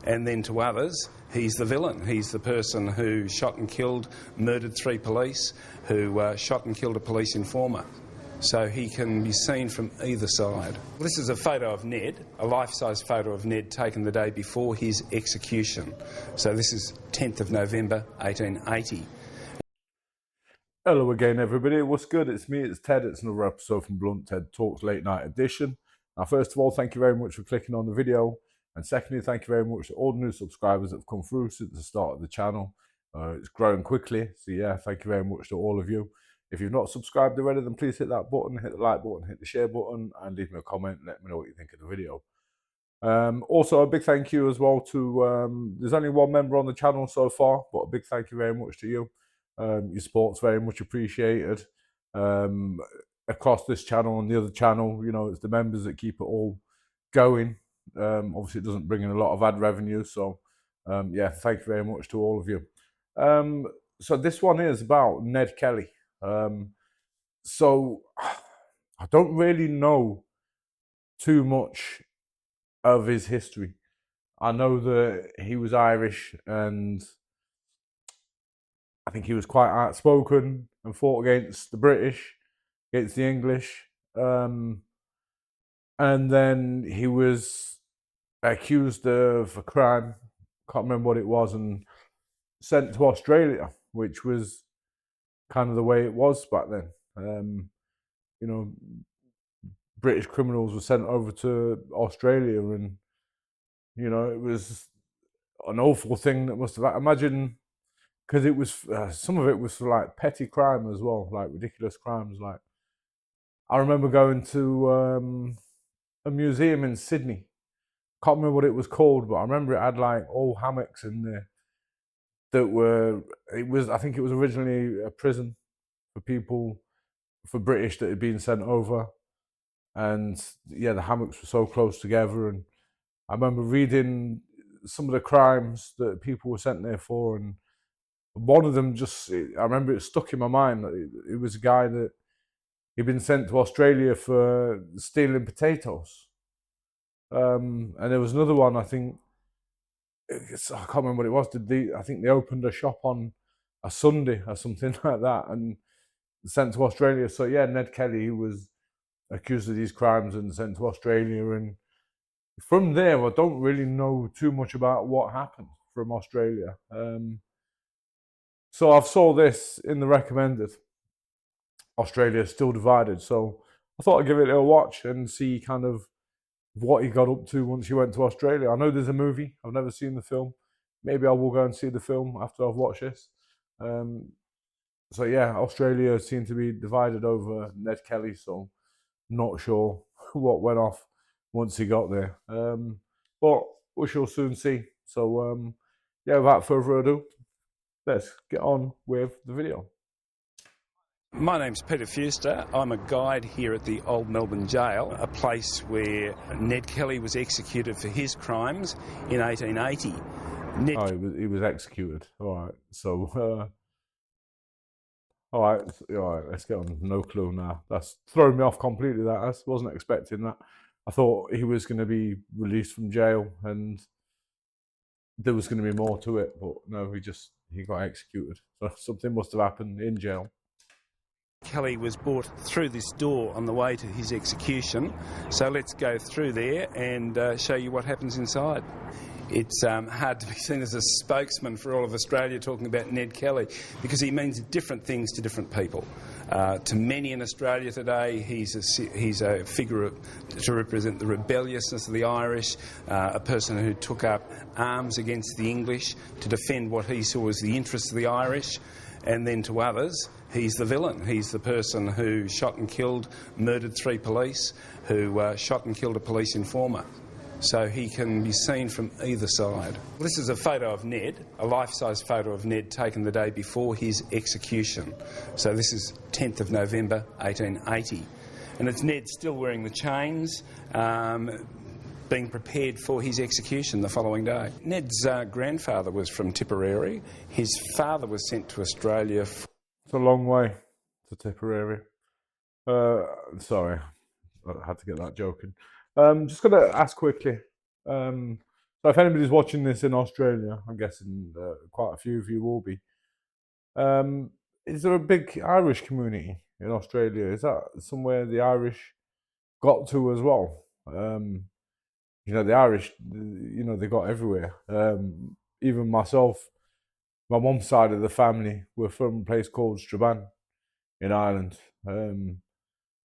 And then to others, he's the villain. He's the person who shot and killed, murdered 3 police, who shot and killed a police informer. So he can be seen from either side. This is a photo of Ned, a life-size photo of Ned taken the day before his execution. So this is 10th of November 1880. Hello again, everybody. What's good? It's me, it's Ted. It's another episode from Blunt Ted Talks Late Night Edition. Now, first of all, thank you very much for clicking on the video. And secondly, thank you very much to all the new subscribers that have come through since the start of the channel. It's growing quickly. So yeah, thank you very much to all of you. If you've not subscribed already, then please hit that button, hit the like button, hit the share button, and leave me a comment and let me know what you think of the video. Also, a big thank you as well to, there's only one member on the channel so far, but a big thank you very much to you. Your support's very much appreciated. Across this channel and the other channel, you know, it's the members that keep it all going. Obviously, it doesn't bring in a lot of ad revenue, so yeah, thank you very much to all of you. So this one is about Ned Kelly. So I don't really know too much of his history. I know that he was Irish, and I think he was quite outspoken and fought against the British, against the English, and then he was accused of a crime, can't remember what it was, and sent to Australia, which was kind of the way it was back then. You know, British criminals were sent over to Australia, and you know, it was an awful thing that must have, imagine, because it was some of it was for like petty crime as well, like ridiculous crimes. Like I remember going to a museum in Sydney. Can't remember what it was called, but I remember it had like old hammocks in there that were, it was, I think it was originally a prison for people, for British that had been sent over. And yeah, the hammocks were so close together. And I remember reading some of the crimes that people were sent there for. And one of them just, I remember it stuck in my mind. It was a guy that he'd been sent to Australia for stealing potatoes. And there was another one, I think, I can't remember what it was. I think they opened a shop on a Sunday or something like that and sent to Australia. So yeah, Ned Kelly was accused of these crimes and sent to Australia. And from there, I don't really know too much about what happened from Australia. So I've saw this in the recommended. Australia is still divided. So I thought I'd give it a watch and see kind of what he got up to once he went to Australia. I know there's a movie. I've never seen the film. Maybe I will go and see the film after I've watched this. So yeah, Australia seemed to be divided over Ned Kelly, so not sure what went off once he got there. But we shall soon see. So yeah, without further ado, let's get on with the video. My name's Peter Fewster. I'm a guide here at the Old Melbourne Jail, a place where Ned Kelly was executed for his crimes in 1880. He was executed. All right. So, all right, let's get on. No clue now. That's thrown me off completely, that. I wasn't expecting that. I thought he was going to be released from jail and there was going to be more to it, but no, he got executed. So something must have happened in jail. Kelly was brought through this door on the way to his execution. So let's go through there and show you what happens inside. It's hard to be seen as a spokesman for all of Australia talking about Ned Kelly because he means different things to different people. To many in Australia today, he's a figure to represent the rebelliousness of the Irish, a person who took up arms against the English to defend what he saw as the interests of the Irish. And then to others, he's the villain. He's the person who shot and killed, murdered 3 police, who shot and killed a police informer. So he can be seen from either side. This is a photo of Ned, a life-size photo of Ned taken the day before his execution. So this is 10th of November 1880. And it's Ned still wearing the chains, being prepared for his execution the following day. Ned's grandfather was from Tipperary. His father was sent to Australia. It's a long way to Tipperary. Sorry, I had to get that joke in. Just going to ask quickly. So So if anybody's watching this in Australia, I'm guessing quite a few of you will be. Is there a big Irish community in Australia? Is that somewhere the Irish got to as well? The Irish, they got everywhere. Even myself, my mum's side of the family were from a place called Strabane in Ireland,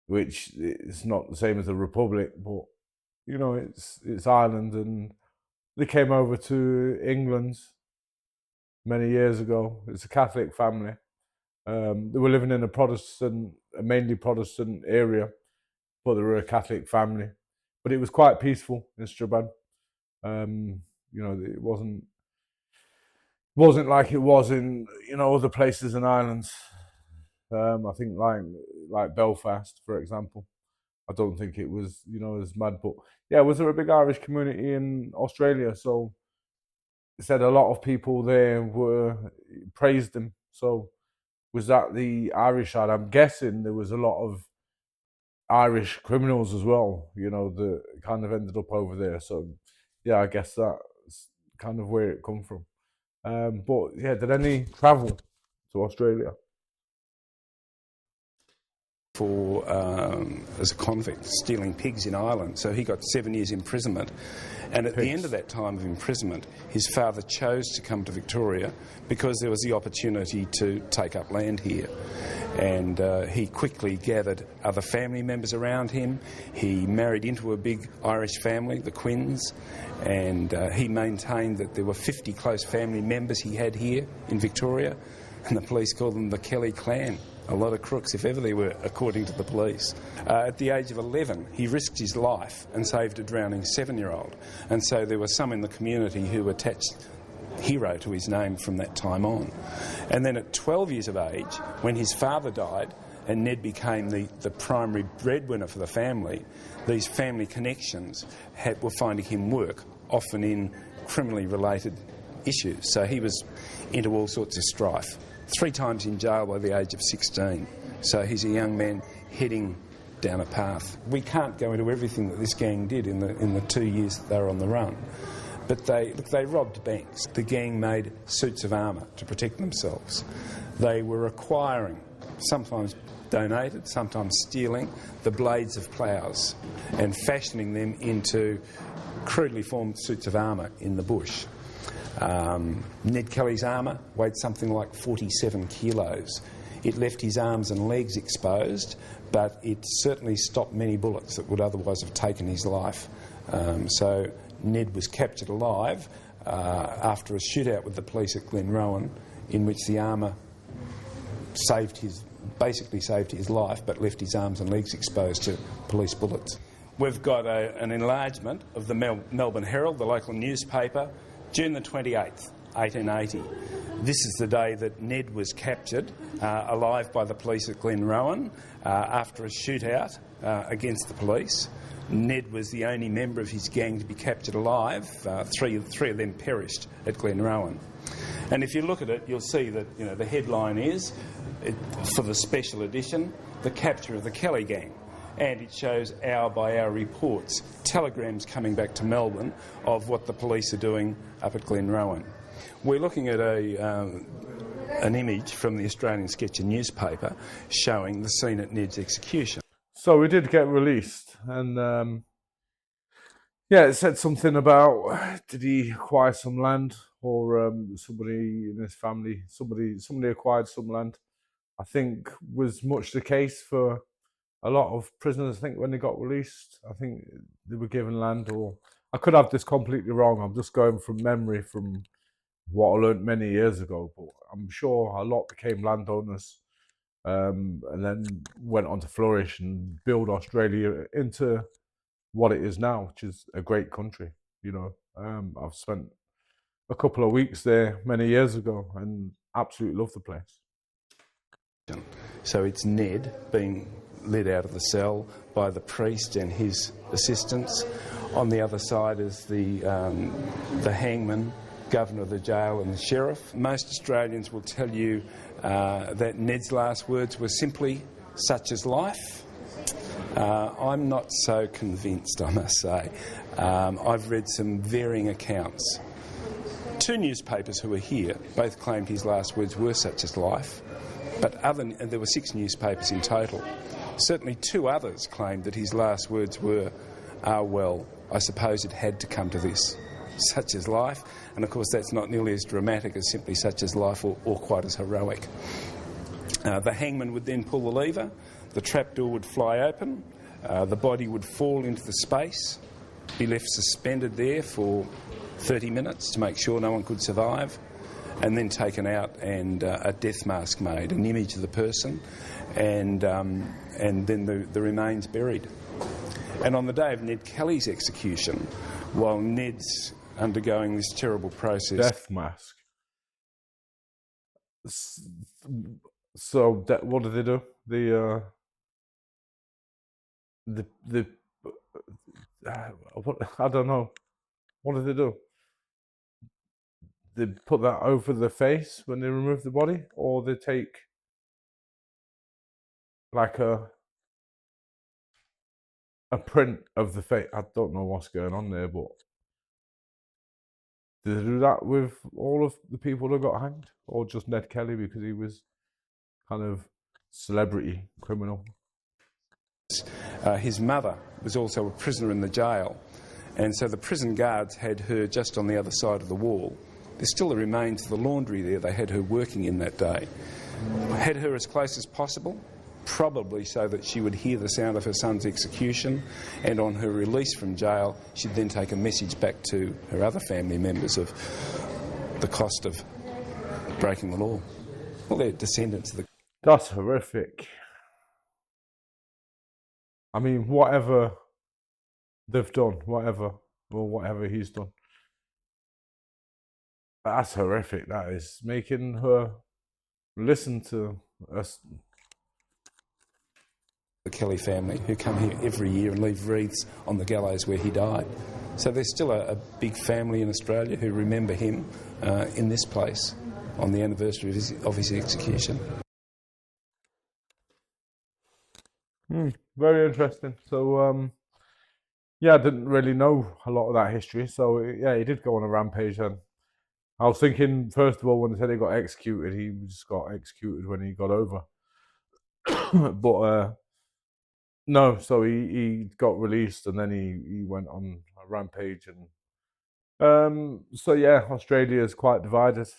which is not the same as a republic, but it's Ireland, and they came over to England many years ago. It's a Catholic family. They were living in a mainly Protestant area, but they were a Catholic family. But it was quite peaceful in Strabane. It wasn't like it was in other places in Ireland. I think like Belfast, for example. I don't think it was as mad. But yeah, was there a big Irish community in Australia? So it said a lot of people there praised him. So was that the Irish side? I'm guessing there was a lot of Irish criminals as well, that kind of ended up over there. So yeah, I guess that's kind of where it come from. But yeah, did any travel to Australia? For as a convict stealing pigs in Ireland, so he got 7 years imprisonment, and at the end of that time of imprisonment his father chose to come to Victoria because there was the opportunity to take up land here, and he quickly gathered other family members around him. He married into a big Irish family, the Quinns, and he maintained that there were 50 close family members he had here in Victoria, and the police called them the Kelly clan. A lot of crooks, if ever there were, according to the police. At the age of 11, he risked his life and saved a drowning 7-year-old. And so there were some in the community who attached hero to his name from that time on. And then at 12 years of age, when his father died and Ned became the primary breadwinner for the family, these family connections were finding him work, often in criminally related issues. So he was into all sorts of strife. 3 times in jail by the age of 16. So he's a young man heading down a path. We can't go into everything that this gang did in the 2 years that they were on the run. But they robbed banks. The gang made suits of armour to protect themselves. They were acquiring, sometimes donated, sometimes stealing, the blades of ploughs and fashioning them into crudely formed suits of armour in the bush. Ned Kelly's armour weighed something like 47 kilos. It left his arms and legs exposed, but it certainly stopped many bullets that would otherwise have taken his life. So Ned was captured alive after a shootout with the police at Glenrowan, in which the armour basically saved his life, but left his arms and legs exposed to police bullets. We've got an enlargement of the Melbourne Herald, the local newspaper, June the 28th, 1880. This is the day that Ned was captured alive by the police at Glenrowan after a shootout against the police. Ned was the only member of his gang to be captured alive. Three of them perished at Glenrowan. And if you look at it, you'll see that the headline is, for the special edition, the capture of the Kelly gang. And it shows hour-by-hour reports, telegrams coming back to Melbourne of what the police are doing up at Glenrowan. We're looking at an image from the Australian Sketcher newspaper showing the scene at Ned's execution. So he did get released, and it said something about, did he acquire some land, or somebody in his family, somebody acquired some land. I think was much the case for a lot of prisoners. I think when they got released, I think they were given land, or I could have this completely wrong. I'm just going from memory from what I learned many years ago, but I'm sure a lot became landowners and then went on to flourish and build Australia into what it is now, which is a great country. I've spent a couple of weeks there many years ago and absolutely love the place. So it's Ned being led out of the cell by the priest and his assistants. On the other side is the hangman, governor of the jail, and the sheriff. Most Australians will tell you that Ned's last words were simply, "Such is life." I'm not so convinced, I must say. I've read some varying accounts. Two newspapers who were here both claimed his last words were "such as life," but there were 6 newspapers in total. Certainly 2 others claimed that his last words were, "Ah, well, I suppose it had to come to this, such as life," and of course that's not nearly as dramatic as simply "such as life" or quite as heroic. The hangman would then pull the lever, the trapdoor would fly open, the body would fall into the space, be left suspended there for 30 minutes to make sure no one could survive, and then taken out and a death mask made, an image of the person, and then the remains buried. And on the day of Ned Kelly's execution, while Ned's undergoing this terrible process... Death mask. So what did they do? I don't know. What did they do? They put that over the face when they remove the body, or they take like a print of the face. I don't know what's going on there, but did they do that with all of the people that got hanged, or just Ned Kelly because he was kind of celebrity criminal? His mother was also a prisoner in the jail, and so the prison guards had her just on the other side of the wall. There's still the remains of the laundry there. They had her working in that day. Had her as close as possible, probably so that she would hear the sound of her son's execution, and on her release from jail she'd then take a message back to her other family members of the cost of breaking the law. Well, they're descendants of the... That's horrific. I mean, whatever they've done, whatever he's done, that's horrific. That is making her listen to us. The Kelly family, who come here every year and leave wreaths on the gallows where he died. So there's still a big family in Australia who remember him in this place on the anniversary of his execution. Very interesting. So, yeah, I didn't really know a lot of that history. So, yeah, he did go on a rampage. And I was thinking, first of all, when they said he got executed, he just got executed when he got over. But no, so he got released, and then he went on a rampage. And so, yeah, Australia is quite divided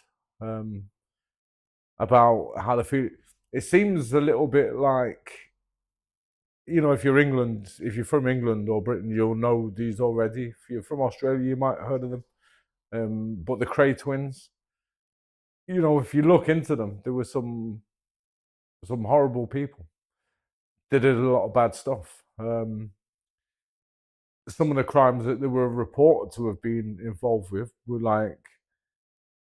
about how they feel. It seems a little bit like, you know, if you're from England or Britain, you'll know these already. If you're from Australia, you might have heard of them. But the Cray twins, you know, if you look into them, there were some horrible people. They did a lot of bad stuff. Some of the crimes that they were reported to have been involved with were like,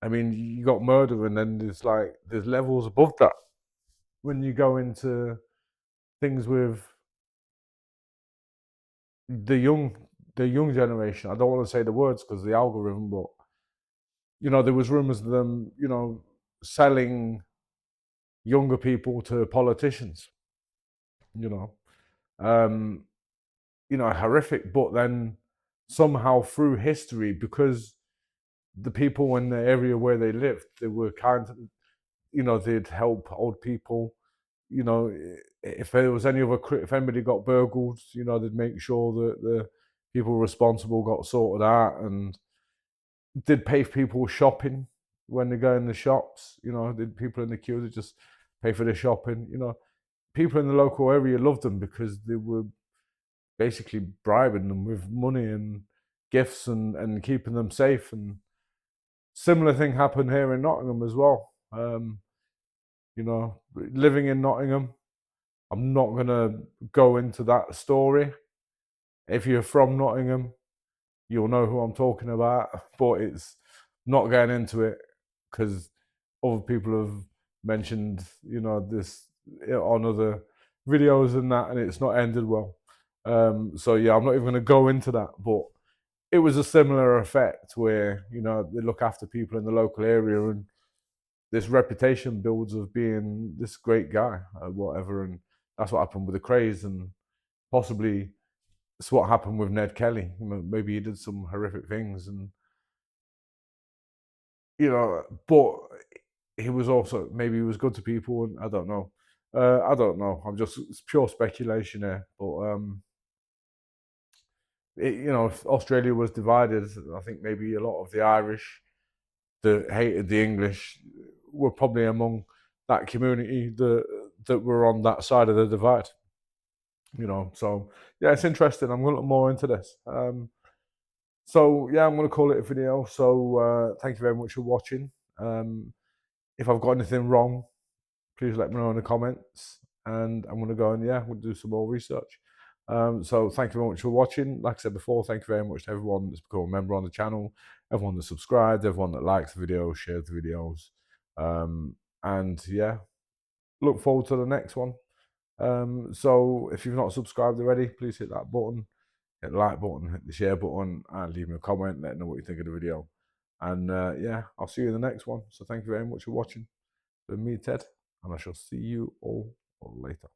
I mean, you got murder, and then there's levels above that when you go into things with the young generation. I don't want to say the words because of the algorithm, but you know, there was rumors of them, you know, selling younger people to politicians. You know, horrific. But then somehow through history, because the people in the area where they lived, they were kind of, you know, they'd help old people. You know, if there was if anybody got burgled, you know, they'd make sure that the people responsible got sorted out, and did pay for people shopping when they go in the shops. You know, did people in the queue that just pay for the shopping. You know, people in the local area loved them because they were basically bribing them with money and gifts and keeping them safe. And similar thing happened here in Nottingham as well. You know, living in Nottingham, I'm not going to go into that story. If you're from Nottingham, you'll know who I'm talking about, but it's not going into it because other people have mentioned, you know, this on other videos and that, and it's not ended well. So yeah, I'm not even going to go into that, but it was a similar effect where, you know, they look after people in the local area, and this reputation builds of being this great guy or whatever. And that's what happened with the Crays, and possibly it's what happened with Ned Kelly. Maybe he did some horrific things, and but he was also, maybe he was good to people, and I don't know. I don't know. It's pure speculation here, but if Australia was divided, I think maybe a lot of the Irish that hated the English were probably among that community that were on that side of the divide. So yeah, it's interesting. I'm going to look more into this. So yeah, I'm going to call it a video. So thank you very much for watching. If I've got anything wrong, please let me know in the comments, and I'm going to go and we'll do some more research. So thank you very much for watching. Like I said before, thank you very much to everyone that's become a member on the channel, everyone that subscribed, everyone that likes the videos, shares the videos, and yeah, look forward to the next one. So if you've not subscribed already, please hit that button, hit the like button, hit the share button, and leave me a comment, let me know what you think of the video. And yeah, I'll see you in the next one. So thank you very much for watching. With me, Ted, and I shall see you all later.